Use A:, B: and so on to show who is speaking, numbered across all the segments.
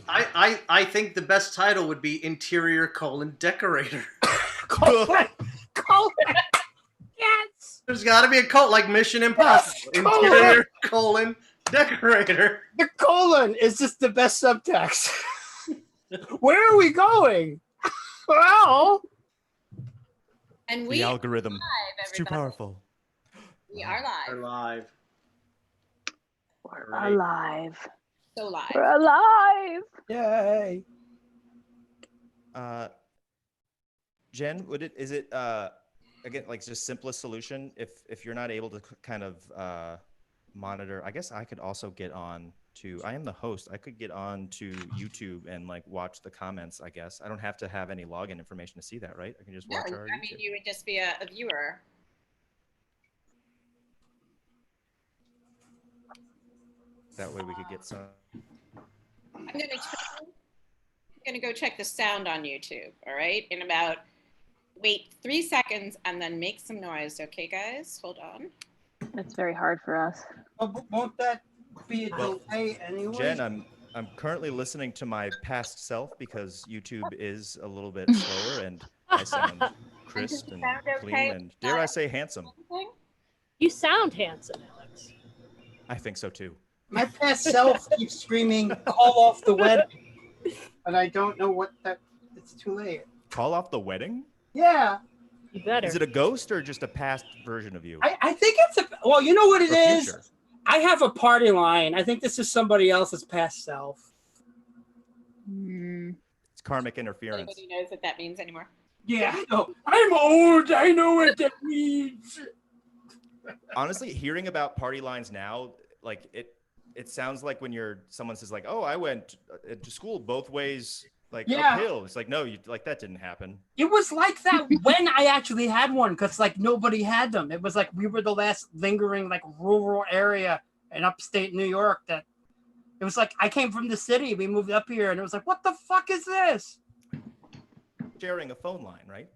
A: I think the best title would be Interior: Decorator.
B: Colon. Yes.
A: There's got to be a cult like Mission Impossible.
B: Yes,
A: Interior: Decorator.
B: The colon is just the best subtext. Where are we going? Well,
C: And
D: The algorithm.
C: live,
D: It's too powerful.
C: We are live.
A: We're live.
E: We're
A: Right.
E: alive.
C: So live.
E: We're alive.
B: yay.
D: Jen, is it again like just simplest solution if you're not able to kind of monitor? I guess I could also get on to. I am the host. I could get on to YouTube and like watch the comments. I guess I don't have to have any login information to see that, right? I can just watch our.
C: I mean, you would just be a viewer.
D: That way we could get some.
C: I'm gonna go check the sound on YouTube. All right, in about wait 3 seconds and then make some noise. Okay, guys, hold on.
E: It's very hard for us.
B: Well, won't that be a delay anyway?
D: Jen, I'm currently listening to my past self because YouTube is a little bit slower and I sound crisp and clean and dare I say handsome.
F: You sound handsome, Alex.
D: I think so too.
B: My past self keeps screaming, "Call off the wedding," but I don't know what that. It's too late.
D: Call off the wedding?
B: Yeah.
F: You better.
D: Is it a ghost or just a past version of you?
B: I think it's a. Well, you know what it
D: Or
B: is.
D: future?
B: I have a party line. I think this is somebody else's past self.
D: It's karmic interference.
C: Anybody knows what that means anymore?
B: Yeah, I know. I'm old. I know what that means.
D: Honestly, hearing about party lines now, like it sounds like when someone says like, "Oh, I went to school both ways, like uphill." It's like, no, like that didn't happen.
B: It was like that when I actually had one, because like nobody had them. It was like we were the last lingering like rural area in upstate New York that it was like I came from the city. We moved up here and it was like, what the fuck is this?
D: Sharing a phone line, right?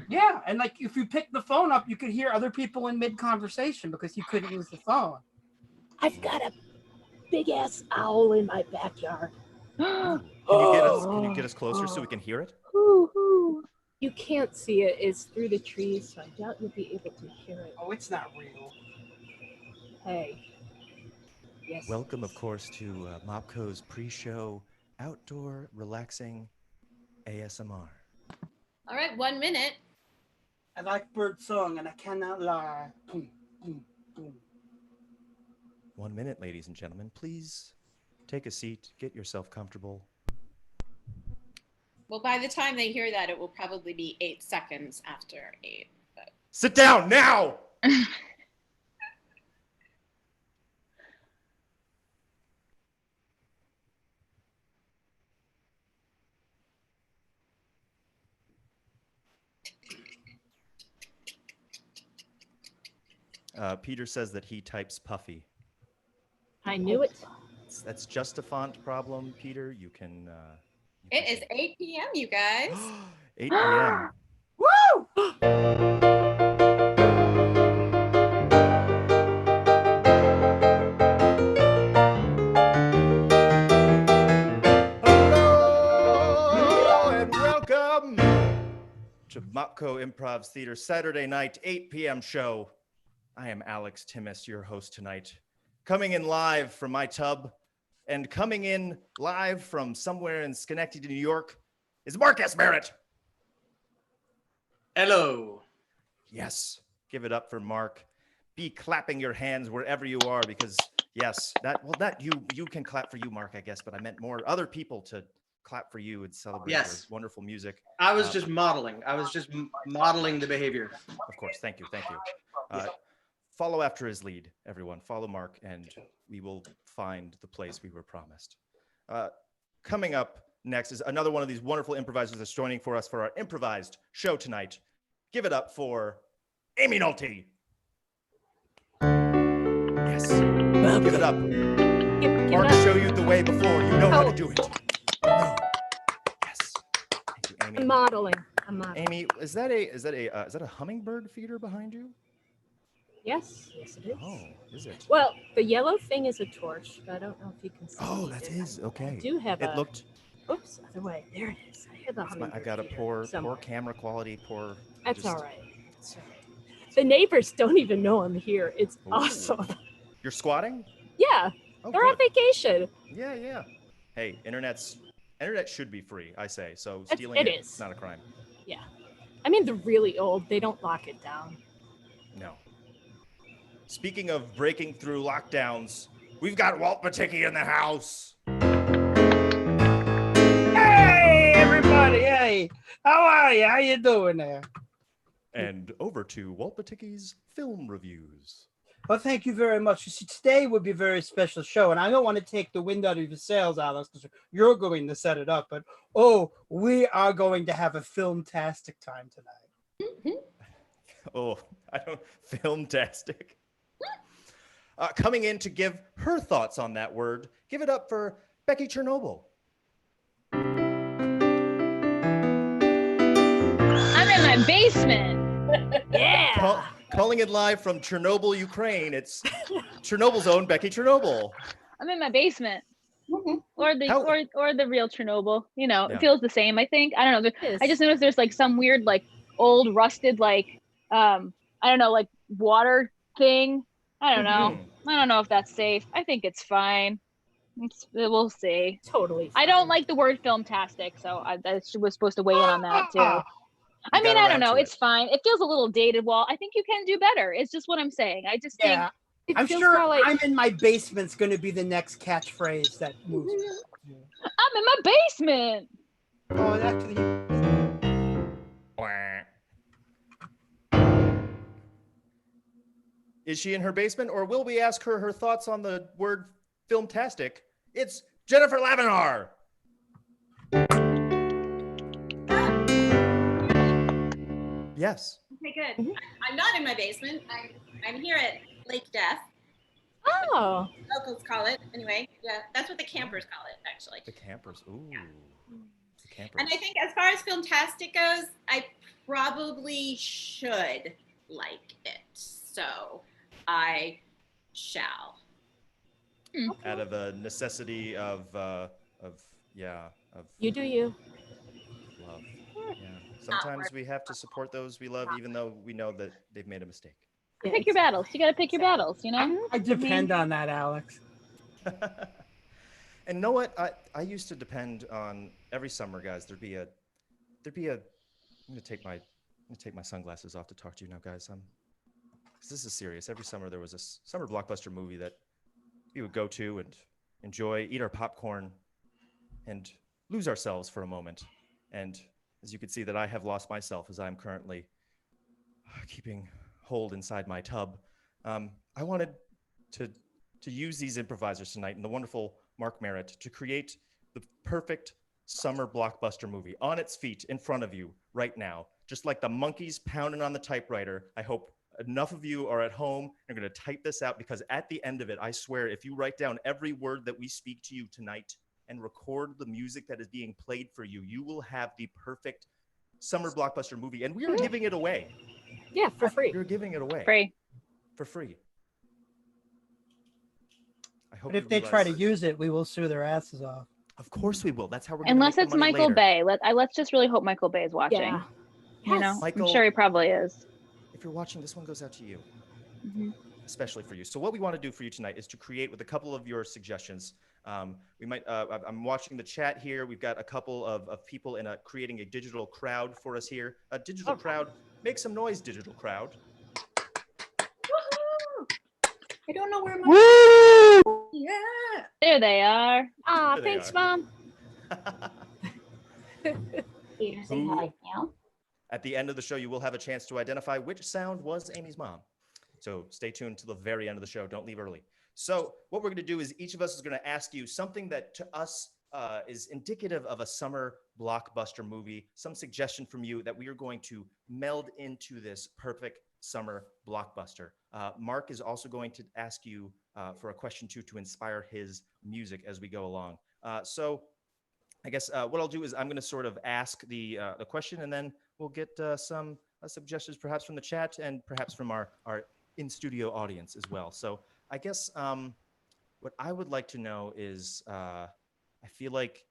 B: Yeah, and like if you pick the phone up, you could hear other people in mid conversation because you couldn't use the phone.
F: I've got a big ass owl in my backyard.
D: Can you get us closer so we can hear it?
F: You can't see it. It's through the trees, so I doubt you'll be able to hear it.
B: Oh, it's not real.
F: Hey. Yes.
D: Welcome, of course, to Mopco's pre-show outdoor relaxing ASMR.
C: All right, 1 minute.
B: I like bird song and I cannot lie. Boom, boom, boom.
D: 1 minute, ladies and gentlemen. Please take a seat, get yourself comfortable.
C: Well, by the time they hear that, it will probably be 8 seconds after 8. But...
D: Sit down now! Peter says that he types puffy.
F: I knew it.
D: That's just a font problem, Peter. You can.
C: It is 8 p.m., you guys.
D: 8 p.m.
B: Woo!
D: Hello and welcome to Mopco Improv Theater Saturday night 8 p.m. show. I am Alex Timmis, your host tonight, coming in live from my tub, and coming in live from somewhere in Schenectady, New York, is Mark S. Merritt.
A: Hello.
D: Yes, give it up for Mark. Be clapping your hands wherever you are, because yes, you can clap for you, Mark, I guess, but I meant more other people to clap for you and celebrate your wonderful music.
A: I was just modeling. I was just modeling the behavior.
D: Of course, thank you. Follow after his lead, everyone. Follow Mark, and we will find the place we were promised. Coming up next is another one of these wonderful improvisers that's joining for us for our improvised show tonight. Give it up for Amy Nolte. Yes. Give it up. Mark showed you the way before. You know how to do it. No. Yes. Thank you, Amy.
F: I'm modeling.
D: Amy, is that a hummingbird feeder behind you?
F: Yes, it is.
D: Oh, is it?
F: Well, the yellow thing is a torch, but I don't know if you can see.
D: Oh, that
F: it.
D: is okay.
F: I do have
D: It looked.
F: Oops, other way. There it is. I have a hummingbird
D: I've got a
F: feeder
D: poor
F: somewhere.
D: camera quality.
F: That's
D: just,
F: all right. The neighbors don't even know I'm here. It's
D: Ooh.
F: awesome.
D: You're squatting?
F: Yeah,
D: Oh,
F: they're
D: good.
F: on vacation.
D: Yeah. Hey, internet should be free, I say. So
F: It
D: stealing
F: is.
D: it's not a crime.
F: Yeah. I mean, they're really old. They don't lock it down.
D: No. Speaking of breaking through lockdowns, we've got Walt Patiki in the house.
B: Hey, everybody. Hey, how are you? How you doing there?
D: And over to Walt Patiki's film reviews.
B: Well, thank you very much. You see, today would be a very special show, and I don't want to take the wind out of your sails, Alex, because you're going to set it up. But we are going to have a filmtastic time tonight.
D: Oh, filmtastic. Coming in to give her thoughts on that word, give it up for Becky Chernobyl.
E: I'm in my basement.
F: Yeah.
D: Calling it live from Chernobyl, Ukraine. It's Chernobyl's own Becky Chernobyl.
E: I'm in my basement. Or the
D: How-
E: or the real Chernobyl. You know,
D: Yeah.
E: it feels the same, I think. I don't know.
F: Yes.
E: I just noticed there's like some weird, like old rusted, like I don't know, like water thing. I don't know. I don't know if that's safe. I think it's fine. We'll see.
F: Totally.
E: I don't like the word filmtastic, so I was supposed to weigh in on that too. I mean,
D: got
E: I don't
D: around
E: know.
D: to
E: It's fine. It feels a little dated. Well, I think you can do better. It's just what I'm saying. I just think
B: Yeah,
F: It
B: I'm
F: feels
B: sure
F: more like
B: I'm in my basement's going to be the next catchphrase that moves.
E: I'm in my basement.
B: Oh, actually,
D: Is she in her basement, or will we ask her thoughts on the word filmtastic? It's Jennifer Lavinar. Yes.
C: Okay, good. I'm not in my basement. I'm here at Lake Death.
F: oh,
C: Locals call it. Anyway, yeah, that's what the campers call it, actually.
D: The campers. Ooh.
C: Yeah.
D: The campers.
C: And I think as far as Filmtastic goes, I probably should like it. So I shall.
D: Out of a necessity of
F: you do you.
D: love. Yeah. Sometimes we have to support those we love, even though we know that they've made a mistake.
F: Yeah,
E: Pick your battles. You got to pick your battles, you know?
B: I depend on that, Alex.
D: And know what? I used to depend on every summer, guys. There'd be a. I'm gonna take my sunglasses off to talk to you now, guys. 'Cause this is serious. Every summer there was a summer blockbuster movie that we would go to and enjoy, eat our popcorn, and lose ourselves for a moment. And as you can see, that I have lost myself as I'm currently keeping hold inside my tub. I wanted to use these improvisers tonight and the wonderful Mark Merritt to create the perfect summer blockbuster movie on its feet in front of you right now. Just like the monkeys pounding on the typewriter, I hope enough of you are at home and are going to type this out, because at the end of it, I swear, if you write down every word that we speak to you tonight and record the music that is being played for you, you will have the perfect summer blockbuster movie. And we are giving it away.
F: Yeah, for free.
D: You're giving it away.
E: Free.
D: For free. I hope
B: But if
D: you
B: they try to
D: realize-
B: use it, we will sue their asses off.
D: Of course we will. That's how we're going to
E: Unless
D: make
E: it's
D: the money
E: Michael
D: later.
E: Bay. Let's just really hope Michael Bay is watching.
F: Yeah.
E: You know,
F: Yes.
D: Michael,
E: I'm sure he probably is.
D: if you're watching, this one goes out to you,
E: Mhm.
D: especially for you. So what we want to do for you tonight is to create with a couple of your suggestions. We might. I'm watching the chat here. We've got a couple of people in creating a digital crowd for us here. A digital crowd. Make some noise, digital crowd.
C: I don't know where my. Yeah.
E: There they are.
F: Ah,
D: There they
F: thanks,
D: are.
F: Mom.
C: Peter, say
D: Who-
C: hi now.
D: At the end of the show, you will have a chance to identify which sound was Amy's mom. So stay tuned to the very end of the show. Don't leave early. So what we're going to do is each of us is going to ask you something that to us is indicative of a summer blockbuster movie, some suggestion from you that we are going to meld into this perfect summer blockbuster. Mark is also going to ask you for a question to inspire his music as we go along. So I guess what I'll do is I'm going to sort of ask the question, and then we'll get some suggestions perhaps from the chat and perhaps from our in-studio audience as well. So I guess what I would like to know is, I feel like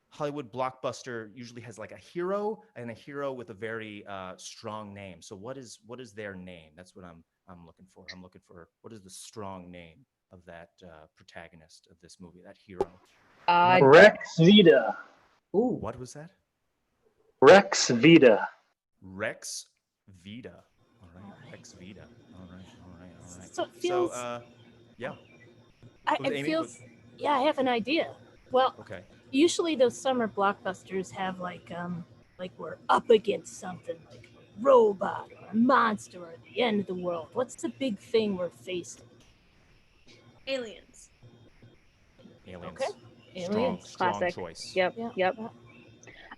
D: Hollywood blockbuster usually has like a hero and a hero with a very strong name. So what is their name? That's what I'm looking for. I'm looking for what is the strong name of that protagonist of this movie, that hero.
G: Rex Vita.
A: Ooh.
D: What was that?
G: Rex Vita.
D: Rex Vita. All right, Rex Vita. All right, all right, all right.
F: So it feels.
D: Yeah.
F: It
D: Amy,
F: feels. Yeah, I have an idea. Well,
D: okay.
F: usually those summer blockbusters have like we're up against something like a robot or a monster or the end of the world. What's the big thing we're facing?
H: Aliens.
D: Aliens.
F: Okay.
D: Strong,
F: Aliens.
D: strong
E: Classic.
D: choice.
E: Yep.
F: Yeah.
E: Yep.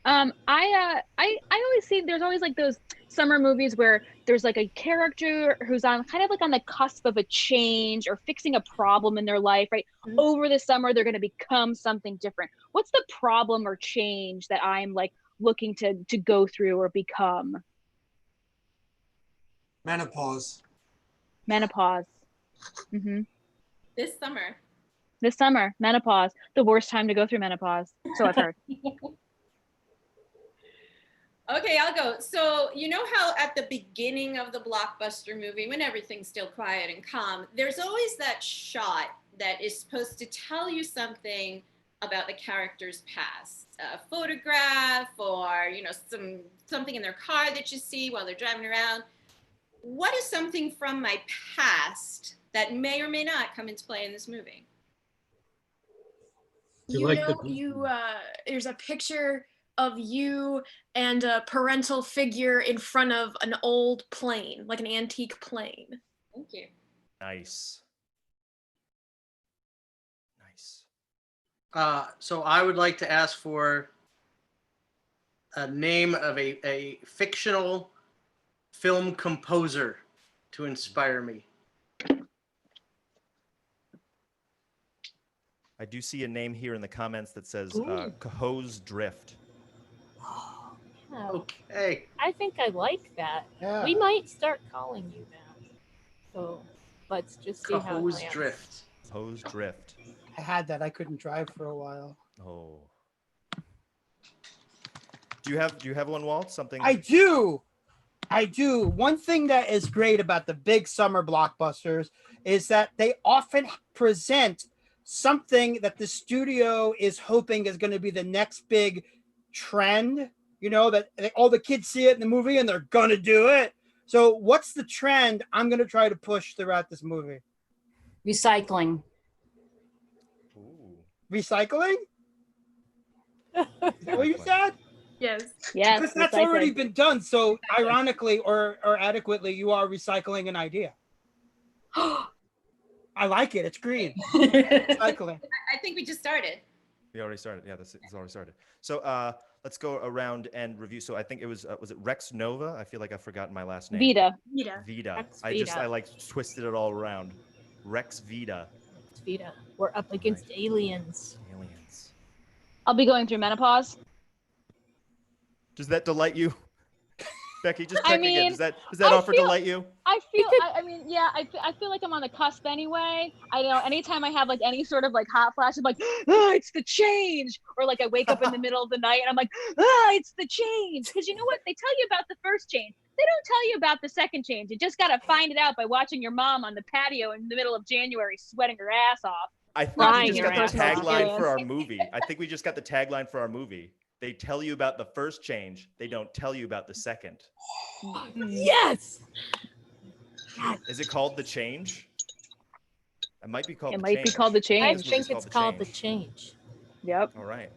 E: I always see there's always like those summer movies where there's like a character who's on kind of like on the cusp of a change or fixing a problem in their life, right?
F: Mhm.
E: Over the summer, they're going to become something different. What's the problem or change that I'm like looking to go through or become?
I: Menopause.
E: Menopause. Mm-hmm.
C: This summer.
E: This summer, menopause, the worst time to go through menopause. So I've heard.
C: Okay, I'll go. So, you know how at the beginning of the blockbuster movie, when everything's still quiet and calm, there's always that shot that is supposed to tell you something about the character's past, a photograph or, you know, something in their car that you see while they're driving around. What is something from my past that may or may not come into play in this movie?
H: There's a picture of you and a parental figure in front of an old plane, like an antique plane.
C: Thank you.
D: Nice. Nice.
A: So I would like to ask for a name of a fictional film composer to inspire me.
D: I do see a name here in the comments that says
F: Ooh.
D: Cahoe's Drift.
F: Yeah.
A: Okay.
F: I think I like that.
I: Yeah.
F: We might start calling you that. So let's just see how it
A: Cahoe's
F: lands.
A: Drift.
D: Cahoe's Drift.
I: I had that. I couldn't drive for a while.
D: Oh. Do you have one, Walt? Something?
J: I do. One thing that is great about the big summer blockbusters is that they often present something that the studio is hoping is going to be the next big trend. You know, that all the kids see it in the movie and they're going to do it. So what's the trend I'm going to try to push throughout this movie?
K: Recycling.
D: Ooh.
J: Recycling? Is that what you said?
H: Yes.
E: Yes.
J: Because that's
E: recycling.
J: already been done. So ironically or adequately, you are recycling an idea. I like it. It's green. Recycling.
C: I think we just started.
D: We already started. Yeah, it's already started. So let's go around and review. So I think it was it Rex Nova? I feel like I've forgotten my last name.
E: Vita.
D: Vita.
F: Rex
D: I
F: Vita.
D: like twisted it all around. Rex Vita.
F: Rex Vita. We're up against aliens.
D: Aliens.
E: I'll be going through menopause.
D: Does that delight you? Becky, just
E: I
D: check again.
E: mean,
D: Does that
E: I
D: offer
E: feel-
D: delight you?
E: I feel, I mean, yeah, I feel like I'm on the cusp anyway. I know anytime I have like any sort of like hot flash, I'm like, oh, it's the change. Or like I wake up in the middle of the night and I'm like, oh, it's the change. Because you know what? They tell you about the first change. They don't tell you about the second change. You just got to find it out by watching your mom on the patio in the middle of January sweating her ass off.
D: I think
F: Frying
D: we just
F: your
D: got the
F: ass off.
D: tagline for our movie. I think we just got the tagline for our movie. They tell you about the first change. They don't tell you about the second.
F: Yes.
D: Is it called The Change? It might be called
E: It
D: The
E: might
D: Change.
E: be called The
F: I
E: Change.
D: This
F: think
D: movie's
F: it's called The Change.
E: Yep.
D: All right.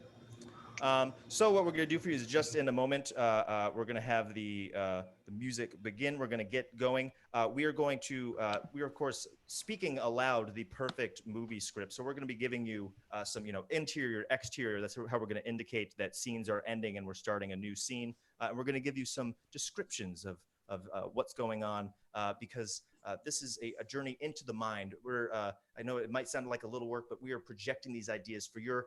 D: So what we're going to do for you is just in a moment, we're going to have the music begin. We're going to get going. We are of course speaking aloud the perfect movie script. So we're going to be giving you some, interior, exterior. That's how we're going to indicate that scenes are ending and we're starting a new scene. And we're going to give you some descriptions of what's going on because this is a journey into the mind. I know it might sound like a little work, but we are projecting these ideas for your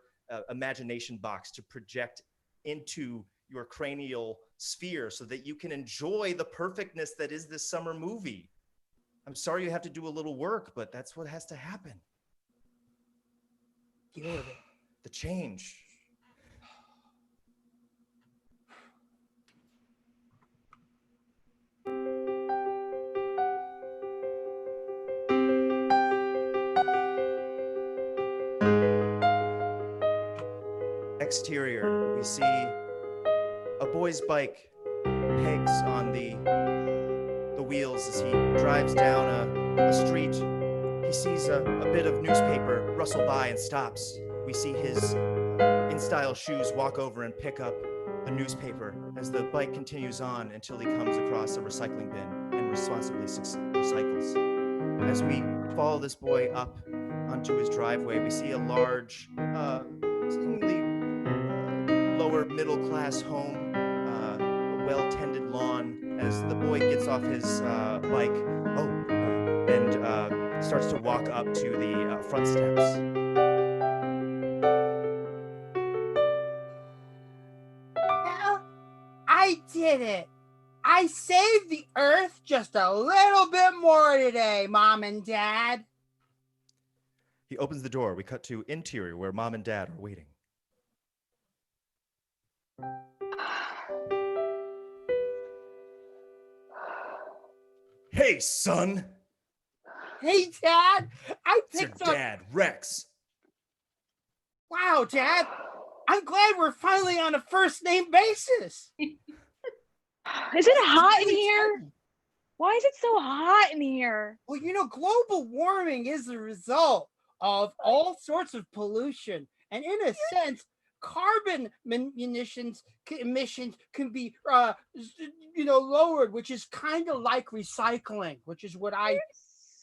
D: imagination box to project into your cranial sphere so that you can enjoy the perfectness that is this summer movie. I'm sorry you have to do a little work, but that's what has to happen.
J: Deal with it.
D: The change. Exterior, we see a boy's bike, pegs on the wheels as he drives down a street. He sees a bit of newspaper rustle by and stops. We see his in-style shoes walk over and pick up a newspaper as the bike continues on until he comes across a recycling bin and responsibly recycles. As we follow this boy up onto his driveway, we see a large, seemingly lower middle class home, a well-tended lawn as the boy gets off his bike and starts to walk up to the front steps.
J: Well, I did it. I saved the earth just a little bit more today, Mom and Dad.
D: He opens the door. We cut to interior where Mom and Dad are waiting. Hey, son!
J: Hey, Dad. I
D: It's your
J: picked up.
D: dad, Rex.
J: Wow, Dad. I'm glad we're finally on a first name basis.
E: Is it hot in here? Why is it so hot in here?
J: Well, global warming is the result of all sorts of pollution. And in a sense, carbon emissions can be, lowered, which is kind of like recycling, which is what I...
E: You're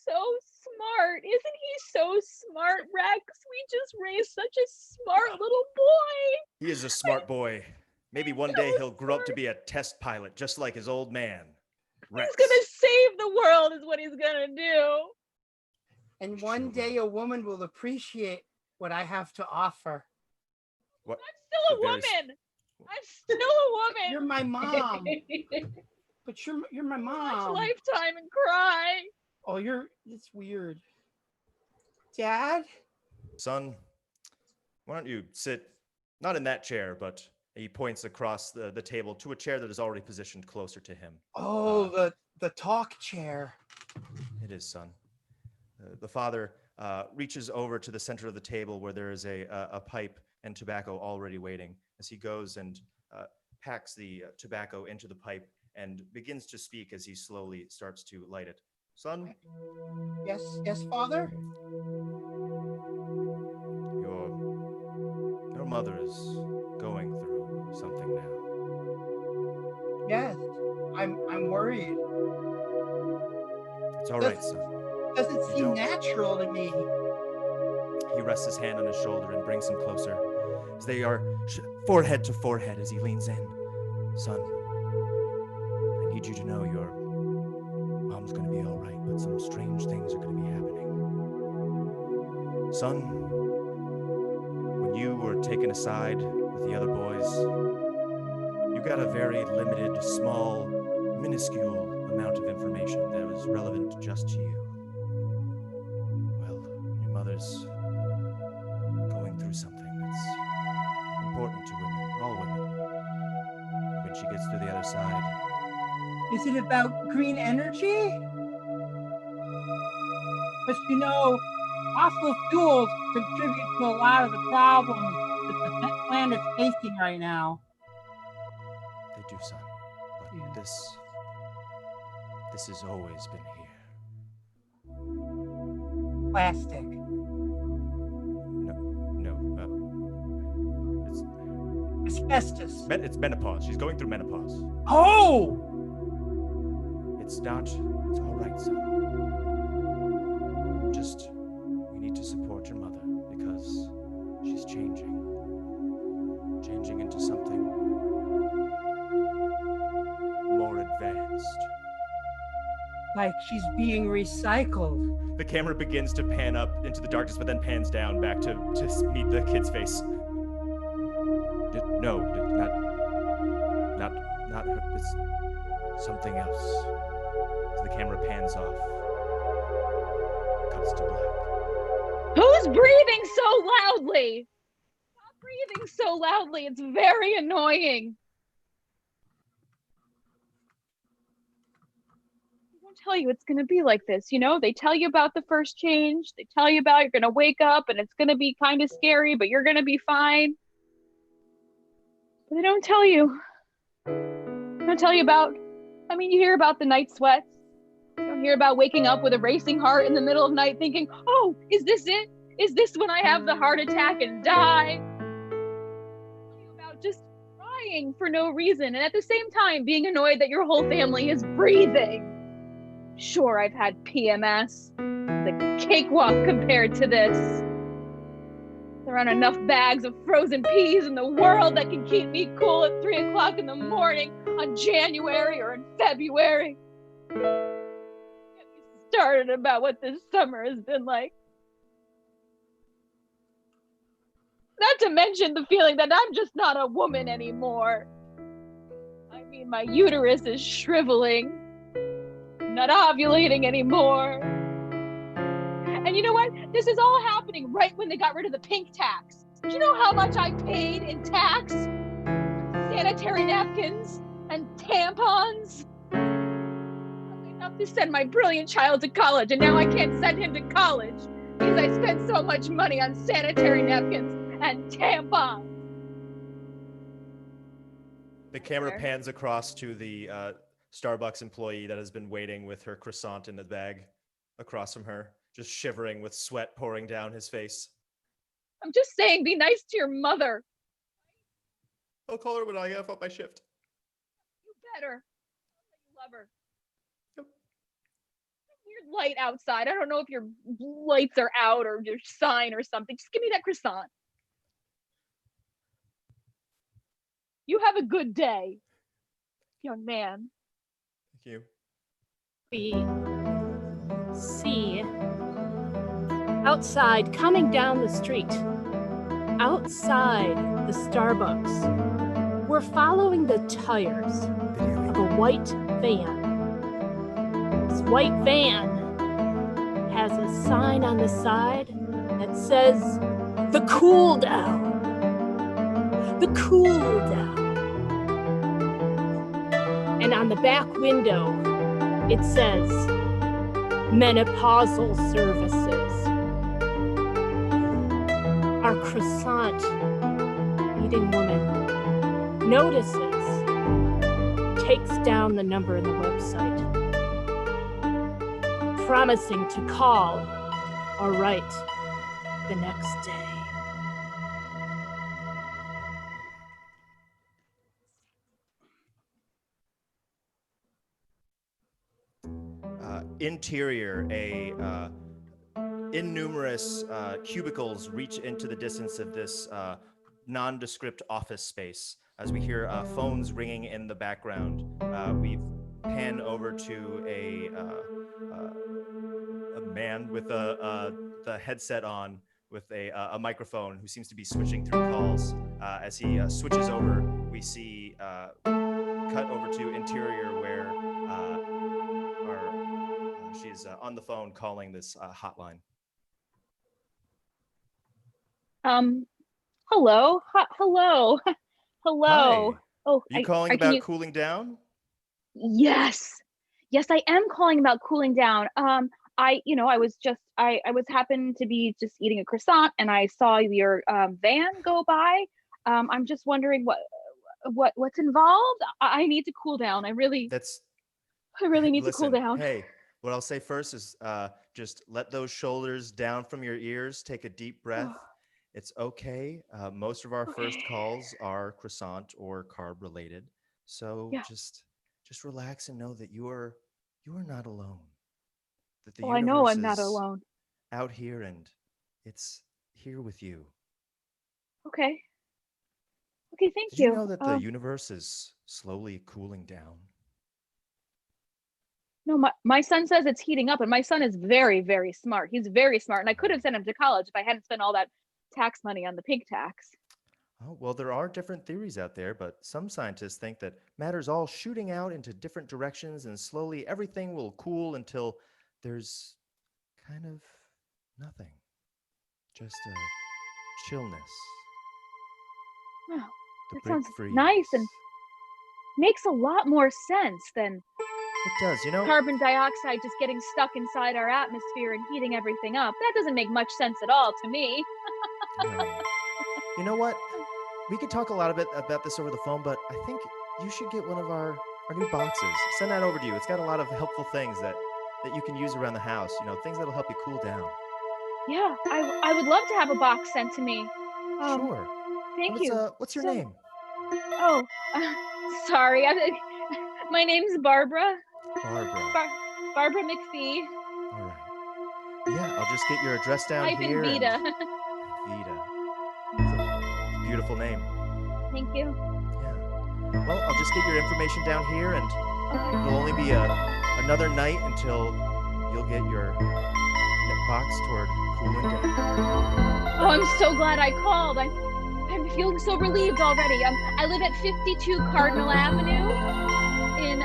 E: so smart. Isn't he so smart, Rex? We just raised such a smart little boy.
D: He is a smart boy. Maybe one day he'll grow up to be a test pilot, just like his old man, Rex.
E: He's gonna save the world is what he's gonna do.
J: And one day a woman will appreciate what I have to offer.
D: What?
E: I'm still a woman. I'm still a woman.
J: You're my mom. But you're my mom.
E: Watch Lifetime and cry.
J: Oh, it's weird. Dad?
D: Son, why don't you sit, not in that chair, but he points across the table to a chair that is already positioned closer to him.
J: Oh, the talk chair.
D: It is, son. The father reaches over to the center of the table where there is a pipe and tobacco already waiting as he goes and packs the tobacco into the pipe and begins to speak as he slowly starts to light it. Son?
J: Yes, Father?
D: Your mother is going through something now.
J: Yes, I'm worried.
D: It's all right, son.
J: Doesn't seem natural to me.
D: He rests his hand on his shoulder and brings him closer as they are forehead to forehead as he leans in. Son, I need you to know your mom's going to be all right, but some strange things are going to be happening. Son, when you were taken aside with the other boys, you got a very limited, small, minuscule amount of information that was relevant just to you. Well, your mother's going through something that's important to women, all women. When she gets to the other side.
J: Is it about green energy? Because, fossil fuels contribute to a lot of the problems that the planet's facing right now.
D: They do, son. But
J: Yeah.
D: this has always been here.
J: Plastic.
D: It's
J: asbestos.
D: It's menopause. She's going through menopause.
J: Oh!
D: It's all right, son. We need to support your mother because she's changing into something more advanced.
J: Like she's being recycled.
D: The camera begins to pan up into the darkness, but then pans down back to meet the kid's face. No, not her. It's something else. As the camera pans off, Cuts to black.
E: Who's breathing so loudly? Stop breathing so loudly. It's very annoying. They don't tell you it's going to be like this. You know, they tell you about the first change. They tell you about you're going to wake up and it's going to be kind of scary, but you're going to be fine. But they don't tell you. They don't tell you about, I mean, you hear about the night sweats. You don't hear about waking up with a racing heart in the middle of the night thinking, oh, is this it? Is this when I have the heart attack and die? Tell you about just crying for no reason and at the same time being annoyed that your whole family is breathing. Sure, I've had PMS. It's a cakewalk compared to this. There aren't enough bags of frozen peas in the world that can keep me cool at 3 o'clock in the morning on January or in February. Get me started about what this summer has been like. Not to mention the feeling that I'm just not a woman anymore. I mean, my uterus is shriveling. I'm not ovulating anymore. And you know what? This is all happening right when they got rid of the pink tax. Do you know how much I paid in tax? Sanitary napkins and tampons? Enough to send my brilliant child to college, and now I can't send him to college because I spent so much money on sanitary napkins and tampons.
D: The camera pans across to the Starbucks employee that has been waiting with her croissant in the bag across from her, just shivering with sweat pouring down his face.
E: I'm just saying, be nice to your mother.
D: I'll call her when I get off my shift.
E: You better. You love her. Yep. Weird light outside. I don't know if your lights are out or your sign or something. Just give me that croissant. You have a good day, young man.
D: Thank you.
F: We see outside, coming down the street, outside the Starbucks, we're following the tires of a white van. This white van has a sign on the side that says, "The cool down. The cool down." And on the back window, it says, "Menopausal services." Our croissant eating woman notices, takes down the number in the website, promising to call or write the next day.
D: Interior, innumerous cubicles reach into the distance of this nondescript office space. As we hear phones ringing in the background, we pan over to a man with the headset on with a microphone who seems to be switching through calls. As he switches over, we see cut over to interior where she's on the phone calling this hotline.
E: Hello. Hello. Hello.
D: Hi.
E: Oh,
D: Are you calling about cooling down?
E: Yes. Yes, I am calling about cooling down. I was happened to be just eating a croissant and I saw your van go by. I'm just wondering what's involved. I need to cool down. I really need to cool down.
D: Hey, what I'll say first is just let those shoulders down from your ears. Take a deep breath. It's okay. Most of our first calls are croissant or carb related. So just relax and know that you are not alone. That the
E: I know I'm
D: universe
E: not
D: is
E: alone.
D: out here and it's here with you.
E: Okay. Okay, thank
D: Did you know that the universe is slowly cooling down?
E: No, my son says it's heating up, and my son is very, very smart. He's very smart, and I could have sent him to college if I hadn't spent all that tax money on the pig tax.
D: Oh, well, there are different theories out there, but some scientists think that matter's all shooting out into different directions, and slowly everything will cool until there's kind of nothing. Just a chillness.
E: Oh,
D: The
E: that
D: big
E: sounds
D: freeze.
E: nice and makes a lot more sense than
D: It does, you know.
E: carbon dioxide just getting stuck inside our atmosphere and heating everything up. That doesn't make much sense at all to me.
D: No. You know what? We could talk a lot about this over the phone, but I think you should get one of our new boxes. Send that over to you. It's got a lot of helpful things that you can use around the house. You know, things that'll help you cool down.
E: Yeah, I would love to have a box sent to me.
D: Sure.
E: Thank you.
D: What's your
E: So-
D: name?
E: Oh, sorry. My name's Barbara.
D: Barbara.
E: Barbara McPhee.
D: All right. Yeah, I'll just get your address down
E: Hyphen
D: here.
E: Vita.
D: And Vita. It's a beautiful name.
E: Thank you.
D: Yeah. Well, I'll just get your information down here, and
E: Okay.
D: it'll only be another night until you'll get your box toward cooling down.
E: Oh, I'm so glad I called. I'm feeling so relieved already. I live at 52 Cardinal Avenue in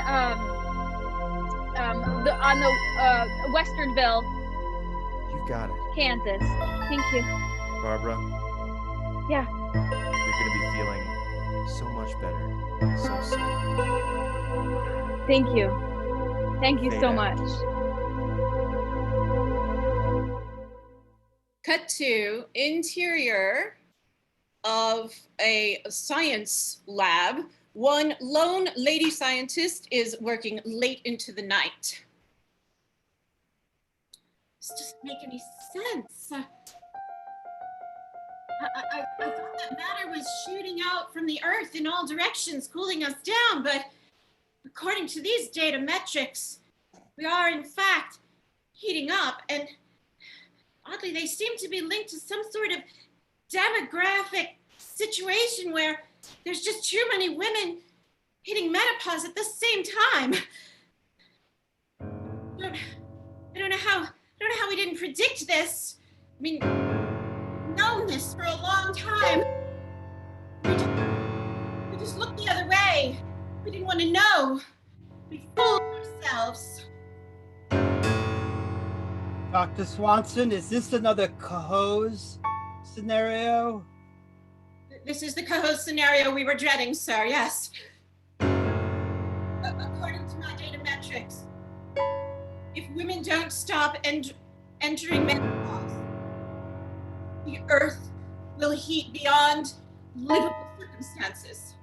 E: on the Westernville,
D: You've got it.
E: Kansas. Thank you.
D: Barbara.
E: Yeah.
D: You're going to be feeling so much better so soon.
E: Thank you. Thank you
D: Fade
E: so
D: out.
E: much.
C: Cut to interior of a science lab. One lone lady scientist is working late into the night. This doesn't make any sense. I thought that matter was shooting out from the Earth in all directions, cooling us down, but according to these data metrics, we are in fact heating up, and oddly, they seem to be linked to some sort of demographic situation where there's just too many women hitting menopause at the same time. I don't know how we didn't predict this. I mean, we've known this for a long time. We just looked the other way. We didn't want to know. We fooled ourselves.
J: Dr. Swanson, is this another Cohoes scenario?
C: This is the co-host scenario we were dreading, sir, yes. According to my data metrics, if women don't stop entering menopause, the Earth will heat beyond livable circumstances.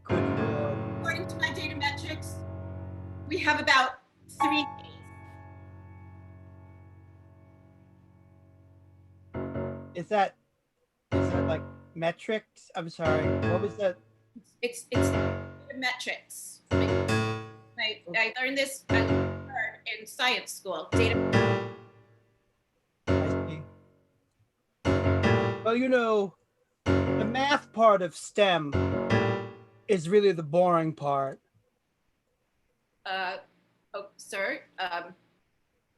J: Good Lord.
C: According to my data metrics, we have about 3 days.
J: Is that like metrics? I'm sorry. What was that?
C: It's metrics. I learned this in science school. Data.
J: I see. Well, you know, the math part of STEM is really the boring part.
C: Oh, sir.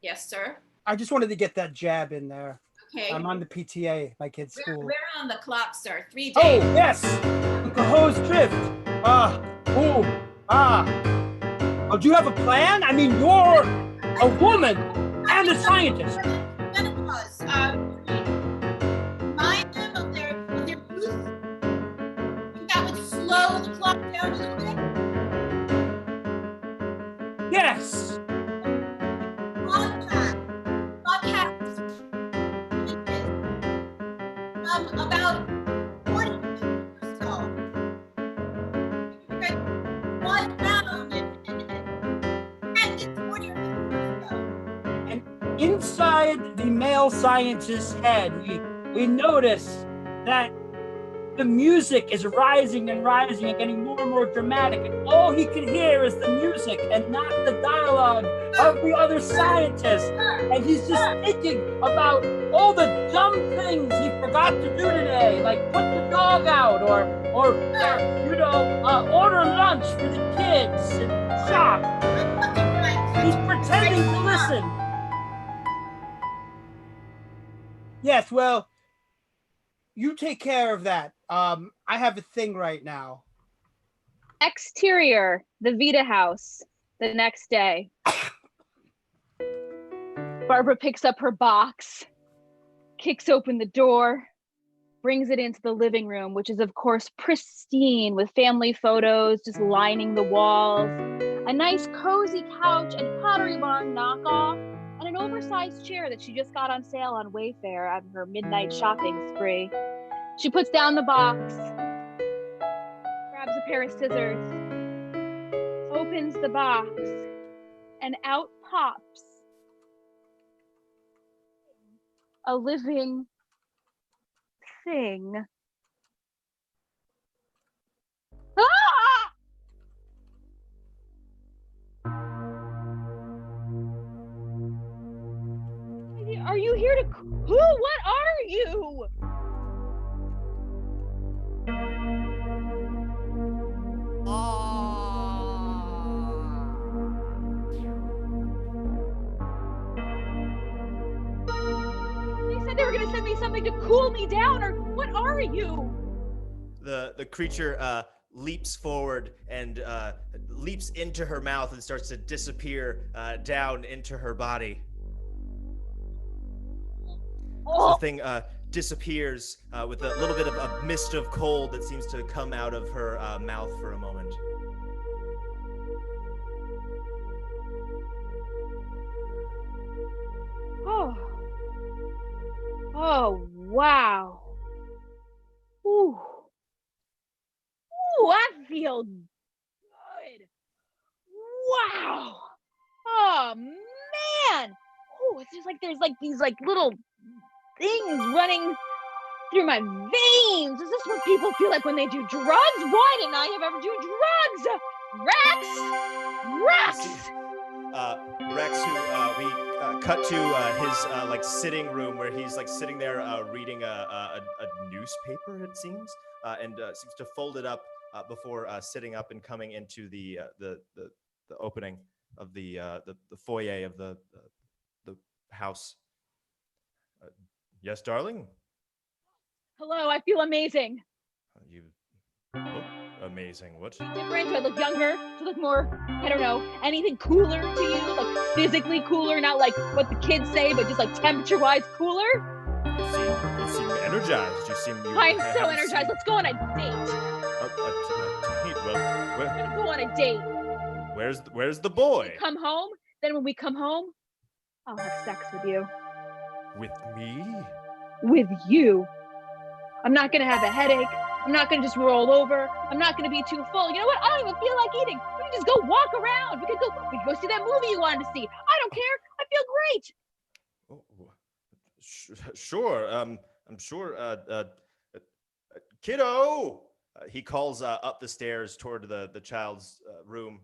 C: Yes, sir.
J: I just wanted to get that jab in there.
C: Okay.
J: I'm on the PTA, my kid's school.
C: We're on the clock, sir. 3 days.
J: Oh, yes! The hose drift. Oh, do you have a plan? I mean, you're a woman and a scientist.
C: Menopause. Remind them of their youth. Think that would slow the clock down a little bit.
J: Yes.
C: Broadcast images from about 40 or so. One round and it's 40 or so.
J: And inside the male scientist's head, we notice that the music is rising and rising and getting more and more dramatic, and all he can hear is the music and not the dialogue of the other scientist. And he's just thinking about all the dumb things he forgot to do today, like put the dog out or order lunch for the kids and shop. He's pretending to listen. Yes, well, you take care of that. I have a thing right now.
E: Exterior, the Vita house, the next day. Barbara picks up her box, kicks open the door, brings it into the living room, which is of course pristine with family photos just lining the walls, a nice cozy couch and Pottery Barn knockoff, and an oversized chair that she just got on sale on Wayfair on her midnight shopping spree. She puts down the box, grabs a pair of scissors, opens the box, and out pops a living thing. Ah! Are you here to who? What are you? They said they were gonna send me something to cool me down, or what are you?
D: The creature leaps forward and leaps into her mouth and starts to disappear down into her body.
E: Oh.
D: The thing disappears with a little bit of a mist of cold that seems to come out of her mouth for a moment.
E: Oh. Oh, wow. Ooh. Ooh, I feel good. Wow. Oh, man. Ooh, it's just like there's like these like little things running through my veins. Is this what people feel like when they do drugs? Why didn't I ever do drugs? Rex!
D: Rex, who we cut to his like sitting room where he's like sitting there reading a newspaper, it seems, and seems to fold it up before sitting up and coming into the opening of the foyer of the house. Yes, darling.
E: Hello, I feel amazing.
D: You look amazing. What?
E: Different? Do I look younger? Do I look more, I don't know, anything cooler to you? Like physically cooler, not like what the kids say, but just like temperature-wise cooler?
D: You seem energized.
E: I'm so energized. Let's go on a date.
D: A date? Well,
E: We're gonna go on a date.
D: where's the boy?
E: We come home. Then when we come home, I'll have sex with you.
D: With me?
E: With you. I'm not gonna have a headache. I'm not gonna just roll over. I'm not gonna be too full. You know what? I don't even feel like eating. We can just go walk around. We can go see that movie you wanted to see. I don't care. I feel great.
D: Sure. I'm sure. Kiddo. He calls up the stairs toward the child's room.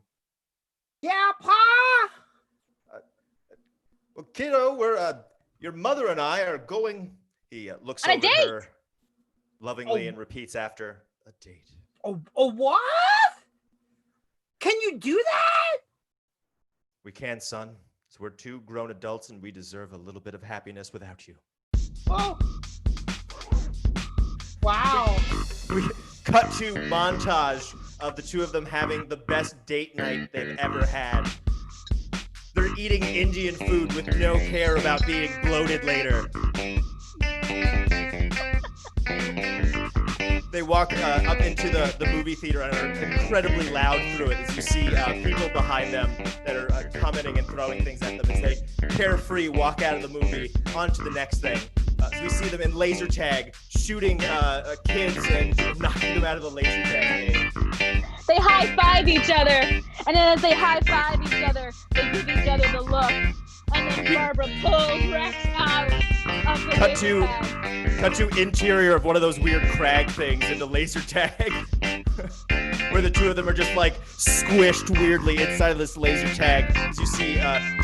J: Yeah, Pa.
D: Well, kiddo, we're your mother and I are going. He looks
E: on
D: over
E: a date.
D: her lovingly and repeats after, a date.
J: Oh, what? Can you do that?
D: We can, son. So we're two grown adults and we deserve a little bit of happiness without you.
J: Oh. Wow.
D: We cut to montage of the two of them having the best date night they've ever had. They're eating Indian food with no care about being bloated later. They walk up into the movie theater and are incredibly loud through it as you see people behind them that are commenting and throwing things at them as they carefree walk out of the movie onto the next thing. So we see them in laser tag shooting kids and knocking them out of the laser tag game.
E: They high-five each other, and then as they high-five each other, they give each other the look, and then Barbara pulls Rex out of the laser tag.
D: Cut to interior of one of those weird crag things in the laser tag, where the two of them are just like squished weirdly inside of this laser tag as you see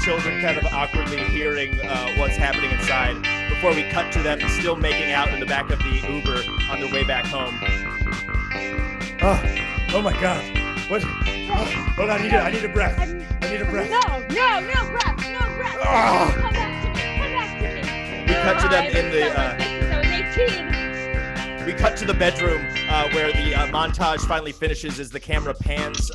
D: children kind of awkwardly hearing what's happening inside before we cut to them still making out in the back of the Uber on their way back home. Oh my God. What? Hold on, I need a breath. I need a breath.
E: No breath.
D: Oh.
E: Come back to me.
D: We cut to them in the...
E: I was 18.
D: we cut to the bedroom where the montage finally finishes as the camera pans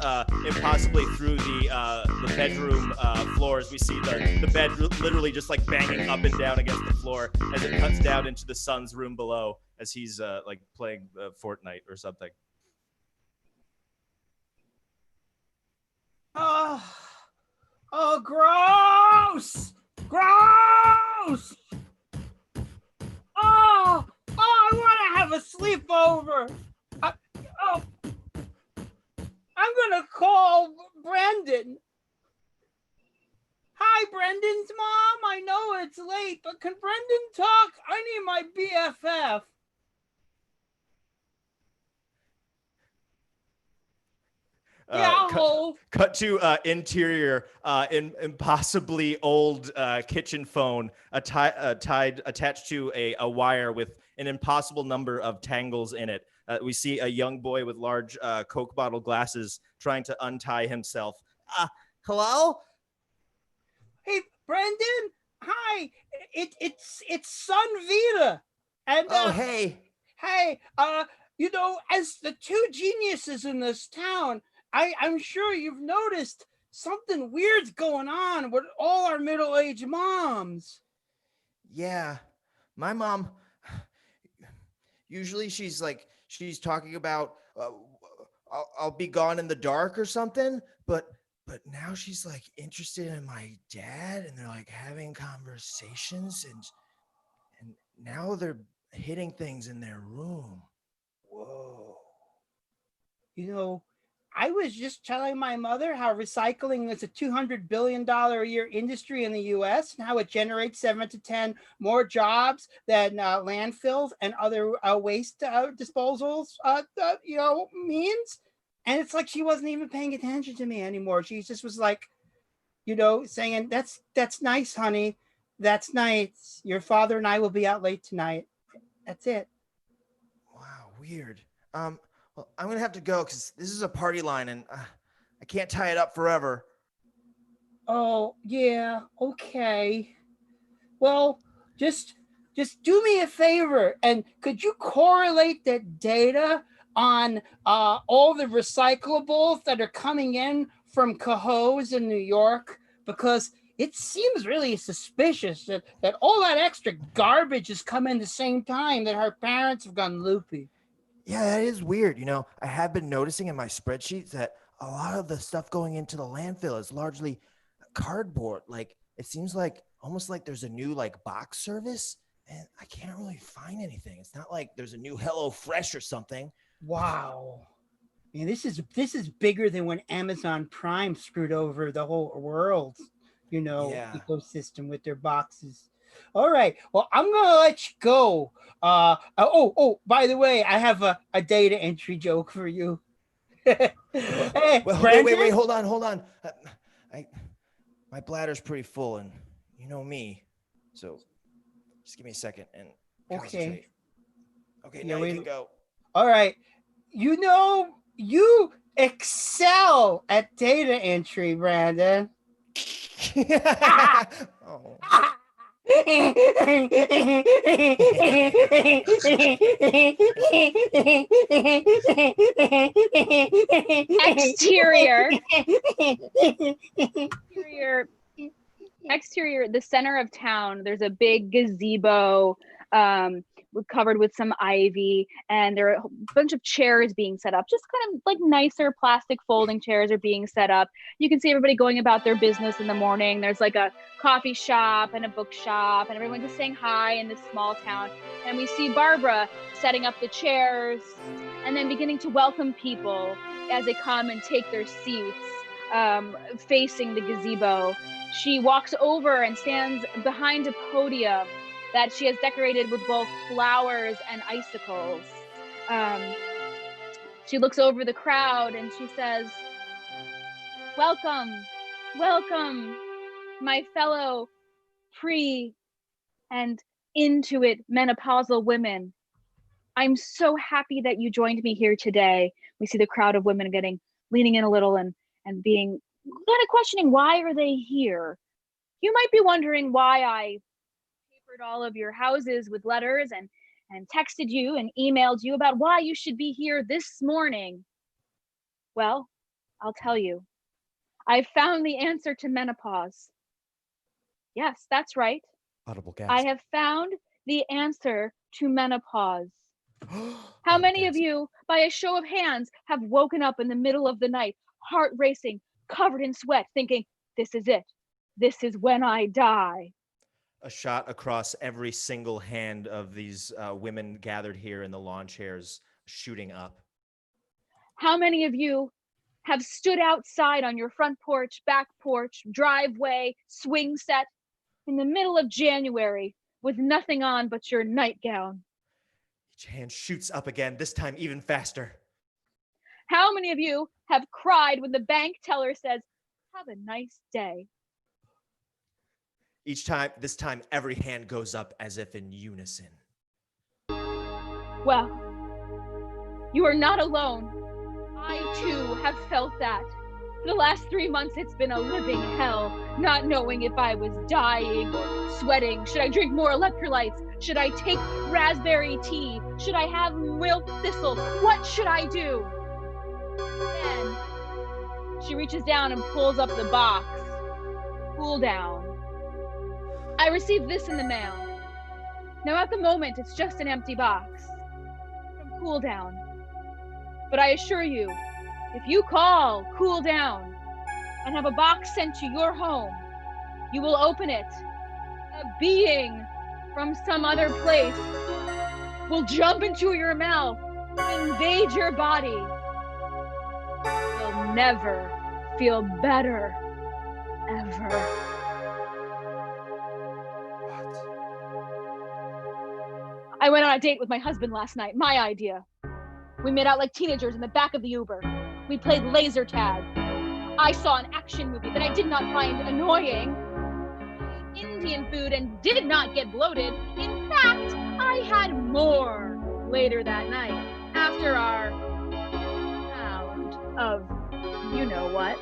D: impossibly through the bedroom floors. We see the bed literally just like banging up and down against the floor as it cuts down into the son's room below as he's like playing Fortnite or something.
J: Oh, gross! Gross! Oh, I want to have a sleepover. I'm gonna call Brendan. Hi, Brendan's mom. I know it's late, but can Brendan talk? I need my BFF.
D: Cut to interior, impossibly old kitchen phone attached to a wire with an impossible number of tangles in it. We see a young boy with large Coke bottle glasses trying to untie himself. Hello?
J: Hey, Brendan. Hi. It's son Vita. And
D: hey.
J: Hey, as the two geniuses in this town, I'm sure you've noticed something weird's going on with all our middle-aged moms.
D: Yeah, my mom, usually she's talking about, I'll be gone in the dark or something, but now she's like interested in my dad and they're like having conversations and now they're hitting things in their room.
J: Whoa. I was just telling my mother how recycling is a $200 billion a year industry in the US and how it generates 7 to 10 more jobs than landfills and other waste disposals, means. And it's like she wasn't even paying attention to me anymore. She just was like, saying, that's nice, honey. That's nice. Your father and I will be out late tonight. That's it.
D: Wow, weird. Well, I'm gonna have to go because this is a party line and I can't tie it up forever.
J: Oh, yeah, okay. Well, just do me a favor and could you correlate the data on all the recyclables that are coming in from Cohoes in New York? Because it seems really suspicious that all that extra garbage is coming the same time that her parents have gone loopy.
D: Yeah, that is weird. I have been noticing in my spreadsheets that a lot of the stuff going into the landfill is largely cardboard. Like it seems like almost like there's a new like box service and I can't really find anything. It's not like there's a new Hello Fresh or something.
J: Wow. Man, this is bigger than when Amazon Prime screwed over the whole world, ecosystem with their boxes. All right. Well, I'm gonna let you go. By the way, I have a data entry joke for you. Hey,
D: well, wait, hold on. My bladder's pretty full, and you know me, so just give me a second and concentrate. Okay, now you can go.
J: All right. You excel at data entry, Brandon.
D: Oh.
E: Exterior, the center of town, there's a big gazebo covered with some ivy, and there are a bunch of chairs being set up, just kind of like nicer plastic folding chairs are being set up. You can see everybody going about their business in the morning. There's like a coffee shop and a bookshop and everyone just saying hi in this small town. And we see Barbara setting up the chairs and then beginning to welcome people as they come and take their seats facing the gazebo. She walks over and stands behind a podium that she has decorated with both flowers and icicles. She looks over the crowd and she says, welcome, my fellow pre and Intuit menopausal women. I'm so happy that you joined me here today. We see the crowd of women leaning in a little and being kind of questioning, why are they here? You might be wondering why I papered all of your houses with letters and and texted you and emailed you about why you should be here this morning. Well, I'll tell you. I found the answer to menopause. Yes, that's right.
D: Audible gasp.
E: I have found the answer to menopause. How
D: Audible
E: many of
D: gasp.
E: you, by a show of hands, have woken up in the middle of the night, heart racing, covered in sweat, thinking, this is it. This is when I die.
D: A shot across every single hand of these women gathered here in the lawn chairs, shooting up.
E: How many of you have stood outside on your front porch, back porch, driveway, swing set in the middle of January with nothing on but your nightgown?
D: Each hand shoots up again, this time even faster.
E: How many of you have cried when the bank teller says, have a nice day?
D: This time, every hand goes up as if in unison.
E: Well, you are not alone. I too have felt that. For the last 3 months, it's been a living hell, not knowing if I was dying or sweating. Should I drink more electrolytes? Should I take raspberry tea? Should I have milk thistle? What should I do? Then she reaches down and pulls up the box. Cool down. I received this in the mail. Now at the moment, it's just an empty box from Cool Down. But I assure you, if you call Cool Down and have a box sent to your home, you will open it. A being from some other place will jump into your mouth, invade your body. You'll never feel better, ever. I went on a date with my husband last night, my idea. We made out like teenagers in the back of the Uber. We played laser tag. I saw an action movie that I did not find annoying. Indian food and did not get bloated. In fact, I had more later that night after our round of you know what.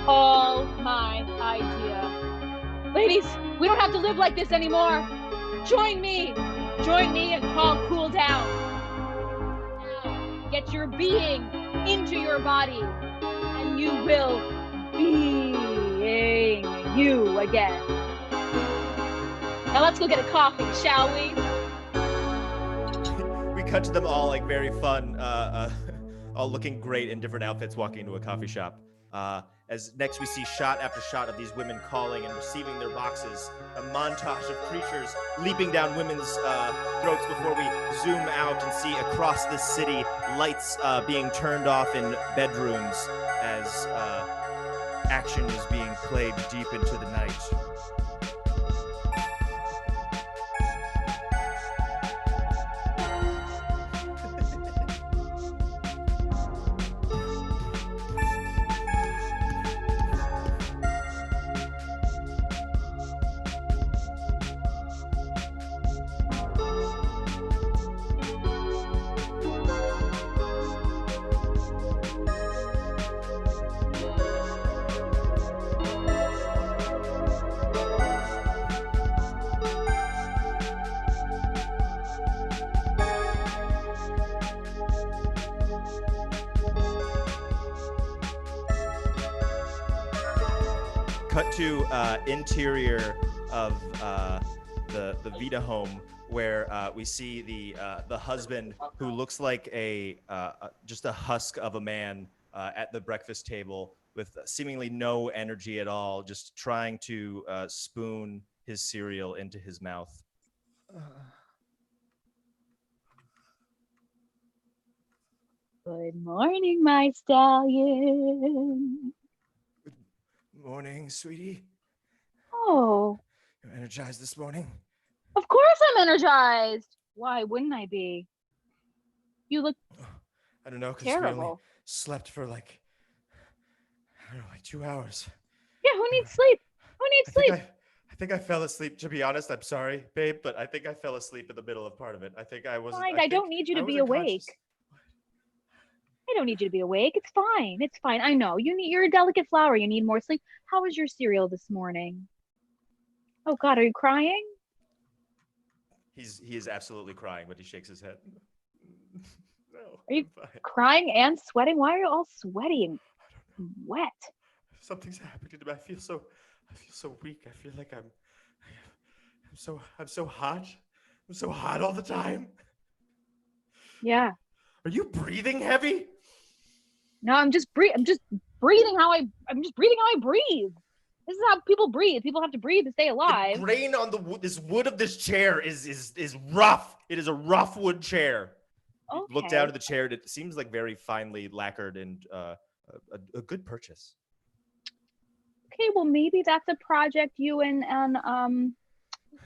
E: All my idea. Ladies, we don't have to live like this anymore. Join me and call Cool Down. Now, get your being into your body and you will being you again. Now let's go get a coffee, shall we?
D: We cut to them all like very fun, all looking great in different outfits walking into a coffee shop. As next we see shot after shot of these women calling and receiving their boxes, a montage of creatures leaping down women's throats before we zoom out and see across this city lights being turned off in bedrooms as action is being played deep into the night. Cut to interior of the Vita home, where we see the husband who looks like just a husk of a man at the breakfast table with seemingly no energy at all, just trying to spoon his cereal into his mouth.
E: Good morning, my stallion.
D: Morning, sweetie.
E: Oh,
D: You're energized this morning?
E: of course I'm energized. Why wouldn't I be? You look
D: I don't know, because we only
E: terrible.
D: slept for like 2 hours.
E: Yeah, who needs sleep? Who needs sleep?
D: I think I fell asleep. To be honest, I'm sorry, babe, but I think I fell asleep in the middle of part of it. I think I wasn't.
E: Fine, I don't need you to be awake. I don't need you to be awake. It's fine. It's fine. I know. You're a delicate flower. You need more sleep. How was your cereal this morning? Oh God, are you crying?
D: He is absolutely crying, but he shakes his head. No,
E: Are you
D: I'm fine.
E: crying and sweating? Why are you all sweaty and wet?
D: Something's happening to me. I feel so weak. I feel like I'm so hot. I'm so hot all the time.
E: Yeah.
D: Are you breathing heavy?
E: No, I'm just breathing how I breathe. This is how people breathe. People have to breathe to stay alive.
D: The grain on the wood, this wood of this chair is rough. It is a rough wood chair. You look
E: Okay.
D: down at the chair. It seems like very finely lacquered and a good purchase.
E: Okay, well maybe that's a project you and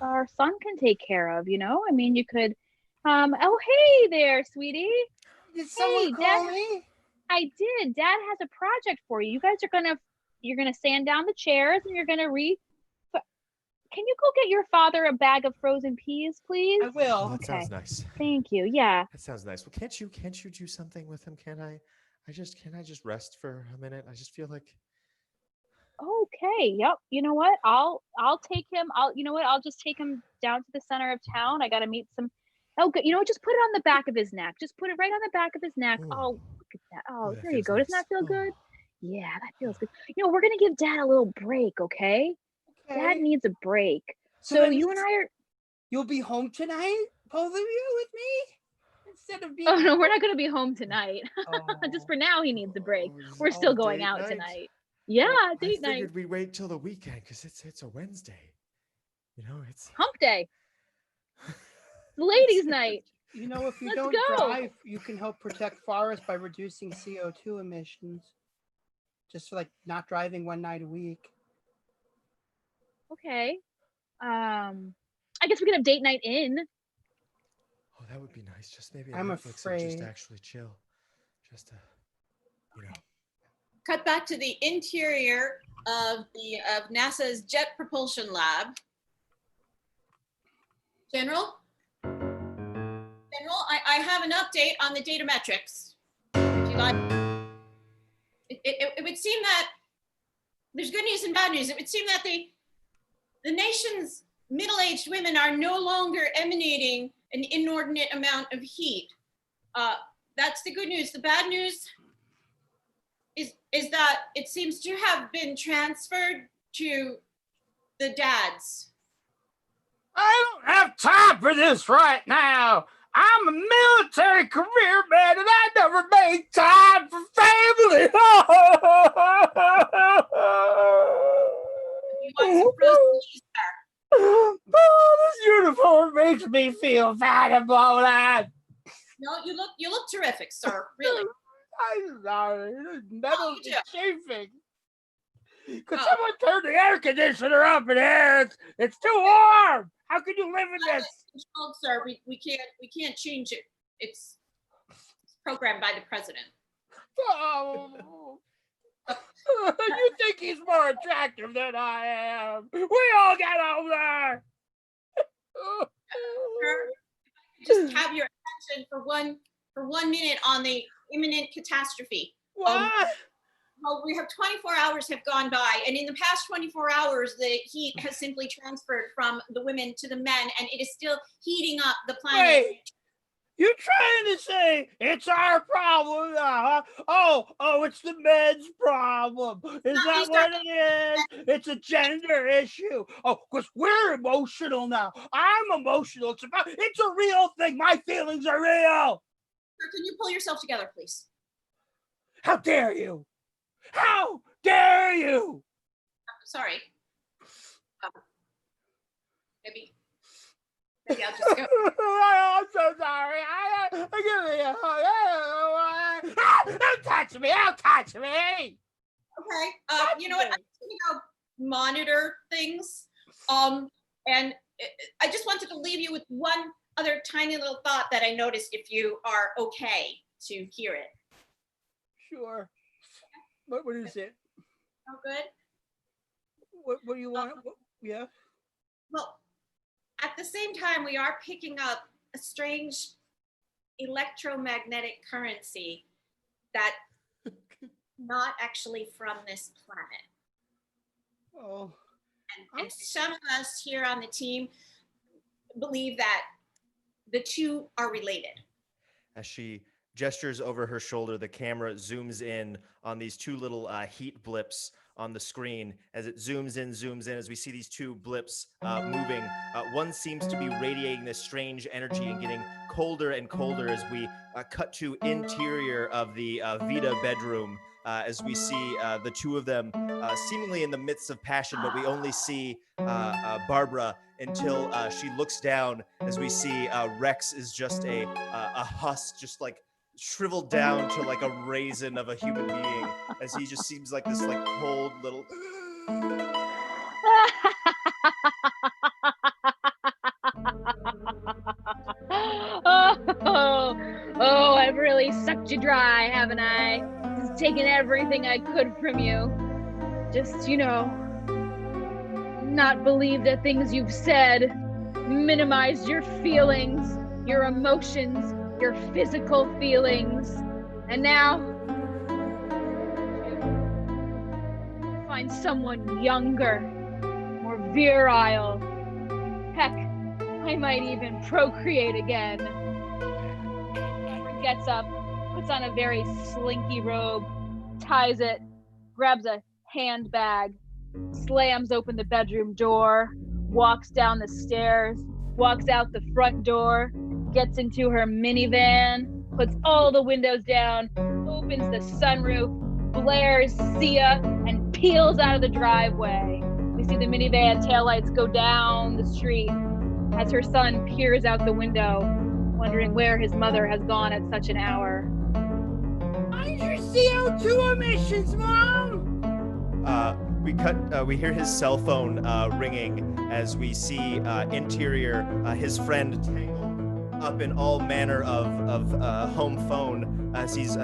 E: our son can take care of, you know? I mean, you could oh hey there, sweetie.
J: Did someone
E: Hey,
J: call
E: Dad.
J: me?
E: I did. Dad has a project for you. You guys are you're gonna sand down the chairs and you're gonna Can you go get your father a bag of frozen peas, please?
J: I will.
D: That sounds nice.
E: Thank you. Yeah.
D: That sounds nice. Well, can't you do something with him? Can I just rest for a minute? I just feel like.
E: Okay. Yep. You know what? I'll take him. I'll just take him down to the center of town. I gotta meet some. Oh, good. You know what? Just put it on the back of his neck. Just put it right on the back of his neck.
D: Ooh.
E: Oh, look at that. Oh,
D: Ooh, that
E: there you
D: feels
E: go. Doesn't
D: nice.
E: that feel
D: Oh.
E: good? Yeah, that feels good. You know, we're gonna give Dad a little break, okay? Dad needs a break. So
J: that
E: you
J: means
E: and I are.
J: You'll be home tonight, both of you, with me, instead of being.
E: Oh no, we're not gonna be home tonight.
J: Oh.
E: Just for now, he needs a break.
D: Oh,
E: We're still
D: oh,
E: going
D: date
E: out
D: night?
E: tonight. Yeah,
D: Well,
E: date
D: I
E: night.
D: figured we'd wait till the weekend because it's a Wednesday. You know, it's
E: Hump day. Ladies' night.
J: You know, if you
E: Let's
J: don't
E: go.
J: drive, you can help protect forests by reducing CO2 emissions. Just for, like, not driving one night a week.
E: Okay. I guess we could have date night in.
D: Oh, that would be nice. Just maybe a
J: I'm
D: Netflix and just
J: afraid.
D: actually chill. Just to, you know.
C: Cut back to the interior of NASA's Jet Propulsion Lab. General, I have an update on the data metrics. If you like, it would seem that there's good news and bad news. It would seem that the nation's middle-aged women are no longer emanating an inordinate amount of heat. That's the good news. The bad news is that it seems to have been transferred to the dads.
J: I don't have time for this right now. I'm a military career man and I never make time for family. Oh, this uniform makes me feel fat and blown out.
C: No, you look terrific, sir. Really.
J: I'm sorry. This metal
C: you
J: is
C: do.
J: chafing. Could someone turn the air conditioner up in here? It's too warm. How can you live in this?
C: Controlled, sir. We can't change it. It's programmed by the president.
J: Oh. You think he's more attractive than I am? We all get older.
C: Sir, just have your attention for one minute on the imminent catastrophe.
J: What?
C: Well, we have 24 hours have gone by, and in the past 24 hours, the heat has simply transferred from the women to the men, and it is still heating up the planet.
J: Wait, you're trying to say it's our problem now, huh? Oh, it's the men's problem. Is that what it is? It's a gender issue. Oh, because we're emotional now. I'm emotional. It's a real thing. My feelings are real.
C: Sir, can you pull yourself together, please?
J: How dare you? How dare you?
C: Sorry. Maybe I'll just go.
J: I'm so sorry. Don't touch me. Don't touch me.
C: Okay. You know what? I'm just gonna go monitor things. And I just wanted to leave you with one other tiny little thought that I noticed. If you are okay to hear it.
J: Sure. What is it?
C: Oh, good.
J: What do you want? Yeah.
C: Well, at the same time, we are picking up a strange electromagnetic currency that not actually from this planet.
J: Oh.
C: And some of us here on the team believe that the two are related.
D: As she gestures over her shoulder, the camera zooms in on these two little heat blips on the screen. As it zooms in, as we see these two blips moving, one seems to be radiating this strange energy and getting colder and colder as we cut to interior of the Vita bedroom, as we see the two of them seemingly in the midst of passion, but we only see Barbara until she looks down, as we see Rex is just a husk, just like shriveled down to like a raisin of a human being, as he just seems like this like cold little
E: oh, I've really sucked you dry, haven't I? Just taken everything I could from you. Just, not believe the things you've said, minimized your feelings, your emotions, your physical feelings, and now find someone younger, more virile. Heck, I might even procreate again. Barbara gets up, puts on a very slinky robe, ties it, grabs a handbag, slams open the bedroom door, walks down the stairs, walks out the front door, gets into her minivan, puts all the windows down, opens the sunroof, blares Sia, and peels out of the driveway. We see the minivan taillights go down the street as her son peers out the window, wondering where his mother has gone at such an hour.
J: Mind your CO2 emissions, Mom!
D: We hear his cell phone ringing as we see interior, his friend tangled up in all manner of home phone as he's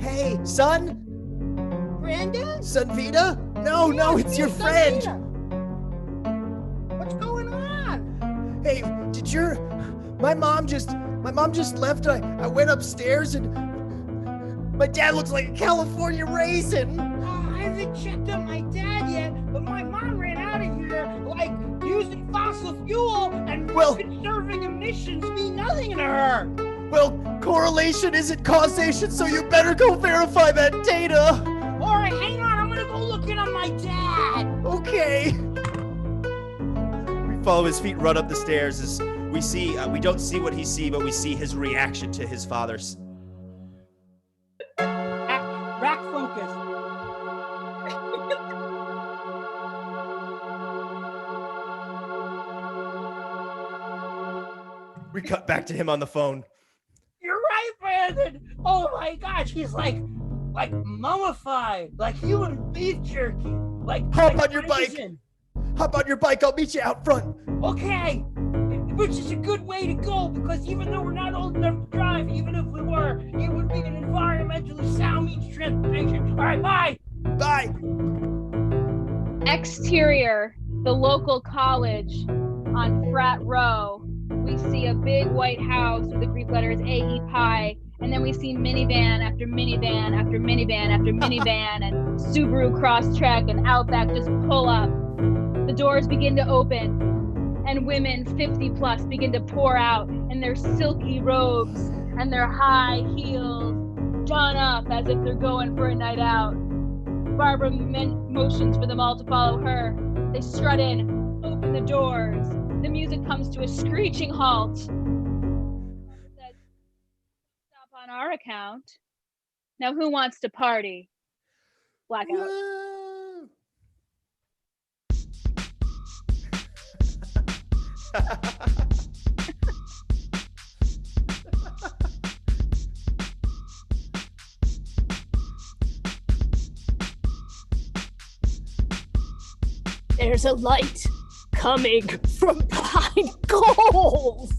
D: hey, son?
J: Brandon?
D: Son Vita? No, it's your friend.
J: What's going on?
D: Hey, my mom just left. I went upstairs and my dad looks like a California raisin.
J: I haven't checked on my dad yet, but my mom ran out of here like using fossil fuel, and conserving emissions mean nothing to her.
D: Well, correlation isn't causation, so you better go verify that data.
J: All right, hang on, I'm gonna go look in on my dad.
D: Okay. We follow his feet run up the stairs as we see, we don't see what he sees, but we see his reaction to his father's.
J: Rack focus.
D: We cut back to him on the phone.
J: You're right, Brandon. Oh my gosh, he's like mummified, like human beef jerky.
D: Hop on your bike. Hop on your bike. I'll meet you out front.
J: Okay. Which is a good way to go, because even though we're not old enough to drive, even if we were, it would be an environmentally sound means of transportation. All right, bye.
D: Bye.
E: Exterior, the local college on Frat Row. We see a big white house with the Greek letters AE Pi, and then we see minivan after minivan after minivan after minivan, and Subaru Crosstrek and Outback just pull up. The doors begin to open, and women 50 plus begin to pour out in their silky robes and their high heels, done up as if they're going for a night out. Barbara motions for them all to follow her. They strut in, open the doors. The music comes to a screeching halt. Says, stop on our account. Now who wants to party? Blackout.
F: There's a light coming from behind goals.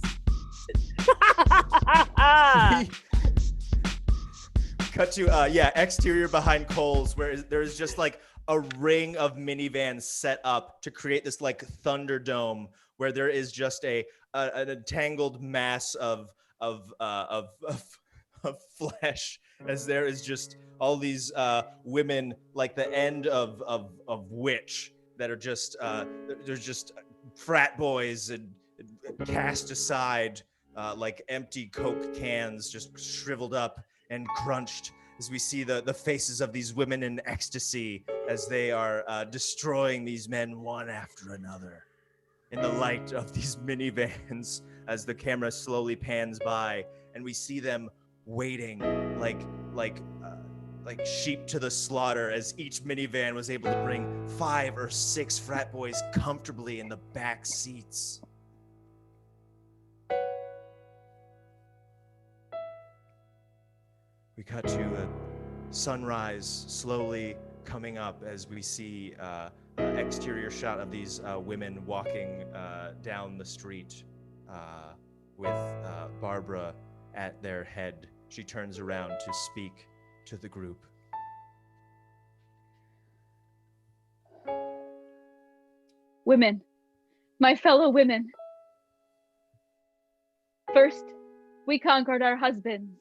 D: Cut to exterior behind Coles, where there's just like a ring of minivans set up to create this like Thunderdome, where there is just an entangled mass of flesh, as there is just all these women, like the end of Witch, that are just there's just frat boys and cast aside like empty Coke cans just shriveled up and crunched as we see the faces of these women in ecstasy as they are destroying these men one after another. In the light of these minivans as the camera slowly pans by and we see them waiting like sheep to the slaughter as each minivan was able to bring 5 or 6 frat boys comfortably in the back seats. We cut to a sunrise slowly coming up as we see exterior shot of these women walking down the street with Barbara at their head. She turns around to speak to the group.
E: Women, my fellow women. First, we conquered our husbands.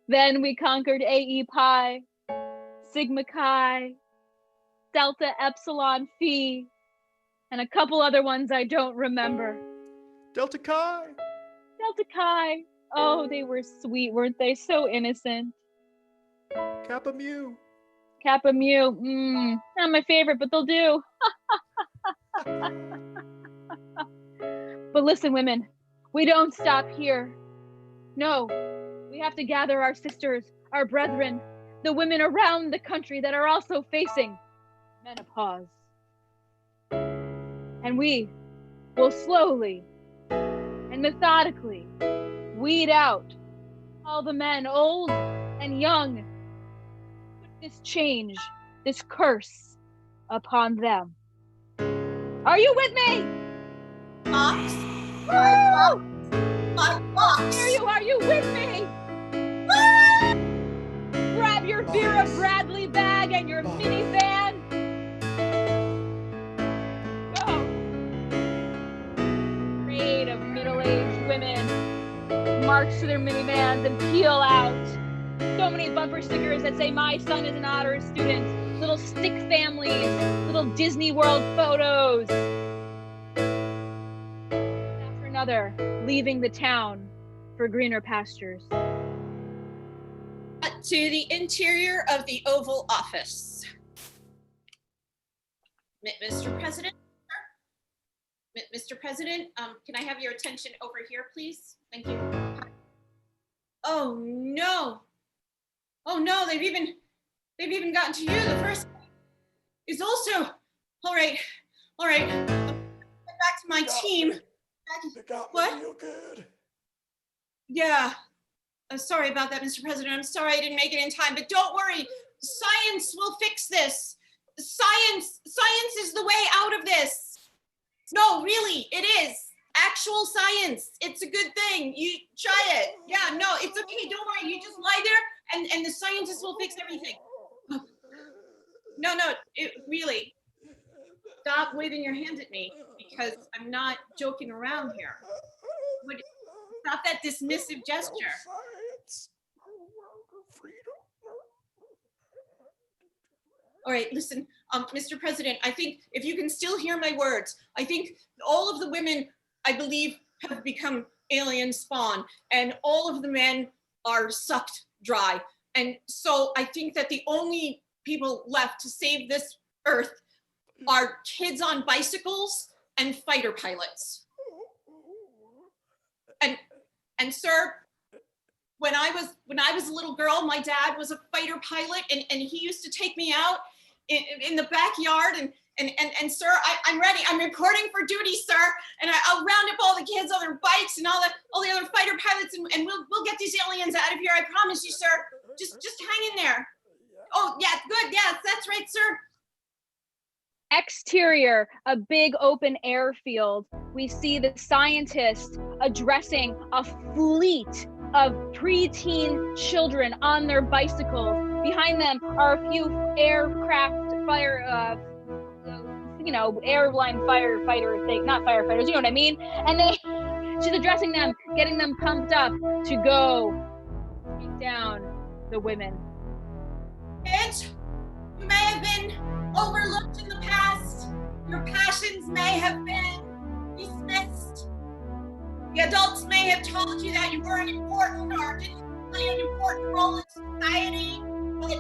E: Then we conquered AE Pi, Sigma Chi, Delta Epsilon Phi, and a couple other ones I don't remember.
D: Delta Chi!
E: Delta Chi. Oh, they were sweet, weren't they? So innocent.
D: Kappa Mu.
E: Kappa Mu. Not my favorite, but they'll do. But listen, women, we don't stop here. No, we have to gather our sisters, our brethren, the women around the country that are also facing menopause. And we will slowly and methodically weed out all the men, old and young. Put this change, this curse upon them. Are you with me?
C: Fox.
E: Woo!
C: Fox.
E: There you are you with me? Grab your Vera Bradley bag and your minivan. Go. Creative middle-aged women march to their minivans and peel out. So many bumper stickers that say, "My son is an honors student." Little stick families, little Disney World photos. After another, leaving the town for greener pastures.
C: To the interior of the Oval Office. Mr. President? Mr. President, can I have your attention over here, please? Thank you. Oh no. Oh no, they've even gotten to you. The first is also, all right. Get back to my team. What?
D: Real good.
C: Yeah. Sorry about that, Mr. President. I'm sorry I didn't make it in time, but don't worry. Science will fix this. Science is the way out of this. No, really, it is. Actual science. It's a good thing. You try it. Yeah, no, it's okay. Don't worry. You just lie there and the scientists will fix everything. No, really. Stop waving your hands at me because I'm not joking around here. Stop that dismissive gesture. All right, listen, Mr. President, I think if you can still hear my words, I think all of the women, I believe, have become alien spawn, and all of the men are sucked dry. And so I think that the only people left to save this earth are kids on bicycles and fighter pilots. And sir, when I was a little girl, my dad was a fighter pilot, and he used to take me out in the backyard, and sir, I'm ready. I'm reporting for duty, sir, and I'll round up all the kids on their bikes and all the other fighter pilots, and we'll get these aliens out of here. I promise you, sir. Just hang in there. Oh yeah, good. Yeah, that's right, sir.
E: Exterior, a big open airfield. We see the scientists addressing a fleet of preteen children on their bicycles. Behind them are a few aircraft airline firefighter thing, not firefighters, you know what I mean? And she's addressing them, getting them pumped up to go take down the women.
C: Kids, you may have been overlooked in the past. Your passions may have been dismissed. The adults may have told you that you weren't important or didn't play an important role in society, but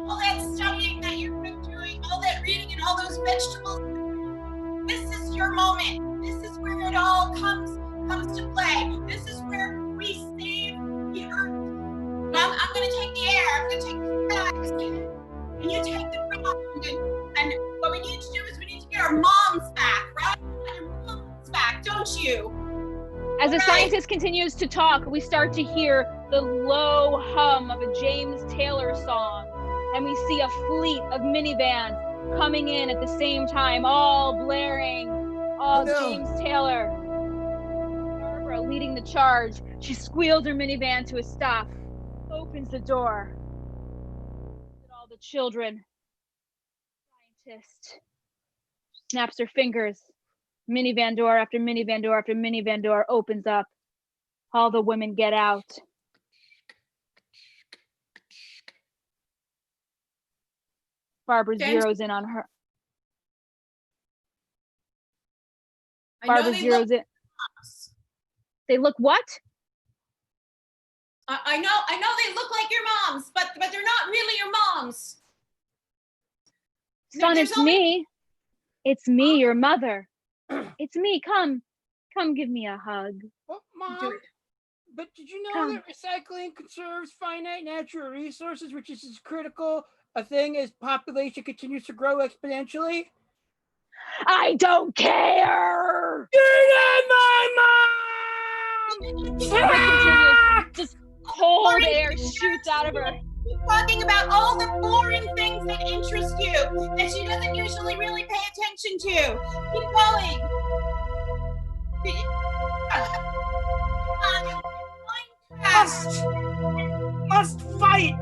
C: all that studying that you've been doing, all that reading and all those vegetables, this is your moment. This is where it all comes to play. This is where we save the earth. I'm going to take the air. I'm going to take the skies. And you take the ground. And what we need to do is we need to get our moms back, right? Your moms back, don't you?
E: As the scientist continues to talk, we start to hear the low hum of a James Taylor song. And we see a fleet of minivans coming in at the same time, all blaring, all James Taylor. Barbara leading the charge. She squeals her minivan to a stop, opens the door. All the children. Scientist snaps her fingers. Minivan door after minivan door after minivan door opens up. All the women get out. Barbara zeroes in on her. Barbara zeroes in. They look what?
C: I know they look like your moms, but they're not really your moms.
E: Son, it's me. It's me, your mother. It's me. Come give me a hug.
J: Well, Mom, but did you know that recycling conserves finite natural resources, which is as critical a thing as population continues to grow exponentially?
E: I don't care!
J: You're not my mom!
E: Just cold air shoots out of her.
C: Keep talking about all the boring things that interest you, that she doesn't usually really pay attention to. Keep going.
J: Must fight!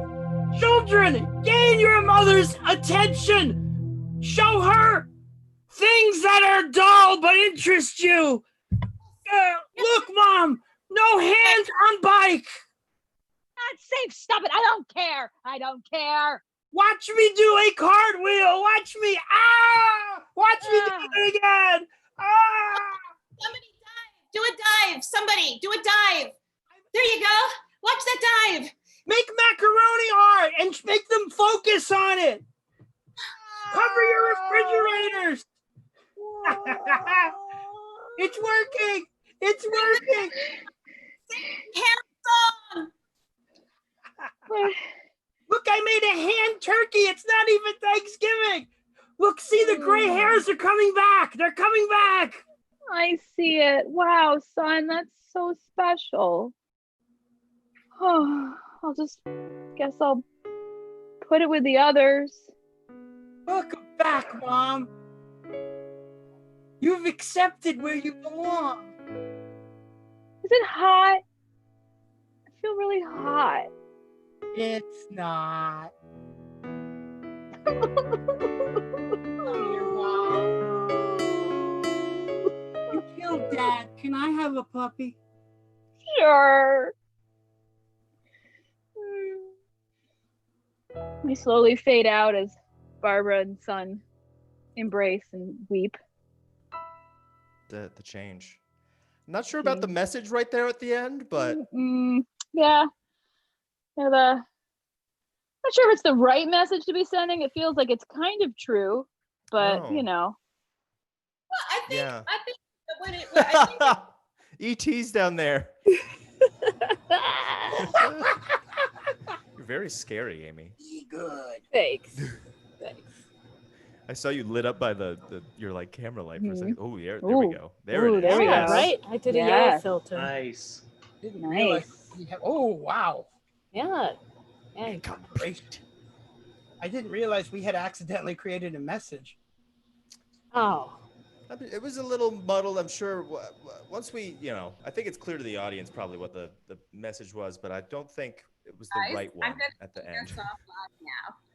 J: Children, gain your mother's attention! Show her things that are dull but interest you! Look, Mom! No hands on bike!
E: Not safe, stop it! I don't care!
J: Watch me do a cartwheel! Watch me! Ah! Watch me do it again! Ah!
C: Somebody dive! Do a dive! Somebody, do a dive! There you go! Watch that dive!
J: Make macaroni art and make them focus on it! Cover your refrigerators! It's working! It's working!
C: Hands
J: Look, I made a hand turkey. It's not even Thanksgiving. Look, see, the gray hairs are coming back. They're coming back.
E: I see it. Wow, son, that's so special. Oh, guess I'll put it with the others.
J: Welcome back, Mom. You've accepted where you belong.
E: Is it hot? I feel really hot.
J: It's not. You killed Dad. Can I have a puppy?
E: Sure. We slowly fade out as Barbara and son embrace and weep.
D: The change. Not sure about the message right there at the end, but
E: Yeah. Not sure if it's the right message to be sending. It feels like it's kind of true, but you know.
C: Well, I think
D: E.T.'s down there. You're very scary, Amy.
J: Good.
F: Thanks.
D: I saw you lit up by your like camera light for a second. Oh, yeah, there
E: Ooh.
D: we go. There it is.
E: There we go.
F: Right? I did a yellow filter.
A: Nice.
J: Oh, wow.
F: Yeah.
J: Great. I didn't realize we had accidentally created a message.
F: Oh.
D: It was a little muddled, I'm sure. Once we, I think it's clear to the audience probably what the message was, but I don't think it was the right one at the end.
C: Now.